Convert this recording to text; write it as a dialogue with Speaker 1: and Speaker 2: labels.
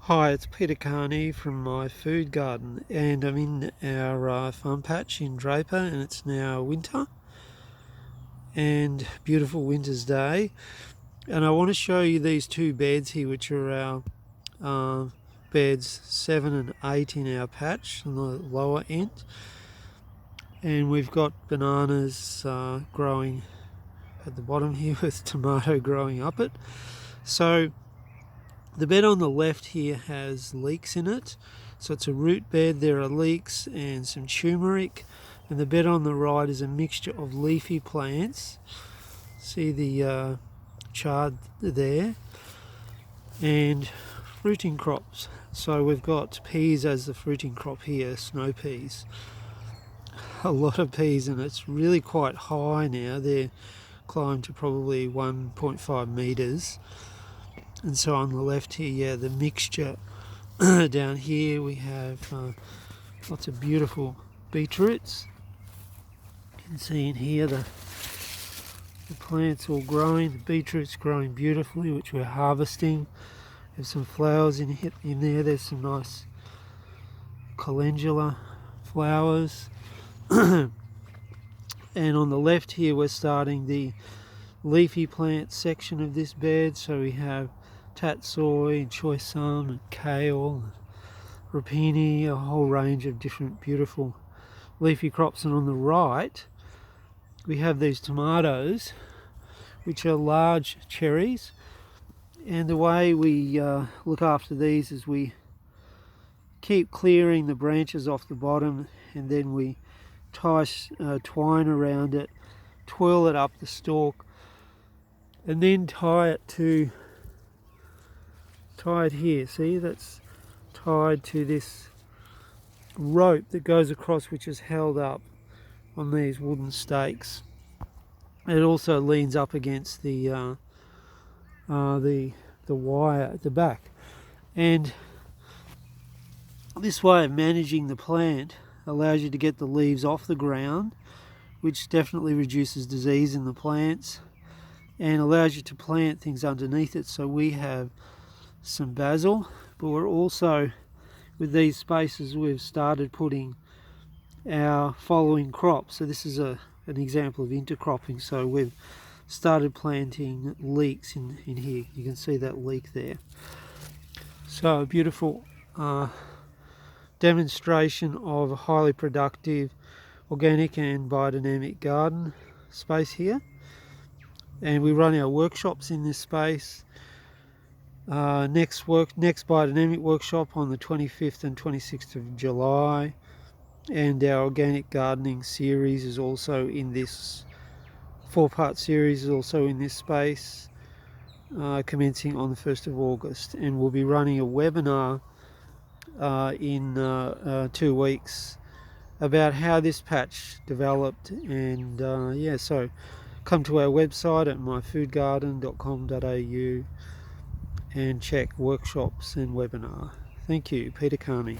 Speaker 1: Hi, it's Peter Carney from my food garden, and I'm in our farm patch in Draper, and it's now winter and beautiful winter's day. And I want to show you these two beds here, which are our beds 7 and 8 in our patch on the lower end. And we've got bananas growing at the bottom here with tomato growing up it. So the bed on the left here has leeks in it, so it's a root bed. There are leeks and some turmeric, and the bed on the right is a mixture of leafy plants. See the chard there, and fruiting crops. So we've got peas as the fruiting crop here, snow peas. A lot of peas, and it's really quite high now. They're climbed to probably 1.5 metres. And so on the left here, yeah, the mixture. Down here we have lots of beautiful beetroots. You can see in here the plants all growing, the beetroots growing beautifully, which we're harvesting. There's some flowers in there. There's some nice calendula flowers. And on the left here we're starting the leafy plant section of this bed. So we have tatsoi and choysum and kale and rapini, a whole range of different beautiful leafy crops. And on the right we have these tomatoes, which are large cherries, and the way we look after these is we keep clearing the branches off the bottom, and then we tie twine around it, twirl it up the stalk, and then tie it here. See, that's tied to this rope that goes across, which is held up on these wooden stakes. It also leans up against the wire at the back, and this way of managing the plant allows you to get the leaves off the ground, which definitely reduces disease in the plants, and allows you to plant things underneath it. So we have some basil, but we're also, with these spaces, we've started putting our following crops. So this is an example of intercropping. So we've started planting leeks in here. You can see that leek there. So a beautiful demonstration of a highly productive organic and biodynamic garden space here. And we run our workshops in this space. Next biodynamic workshop on the 25th and 26th of July, and our organic gardening series is also in this 4-part series is also in this space, commencing on the 1st of August, and we'll be running a webinar in 2 weeks about how this patch developed. And yeah, so come to our website at myfoodgarden.com.au and check workshops and webinar. Thank you, Peter Carney.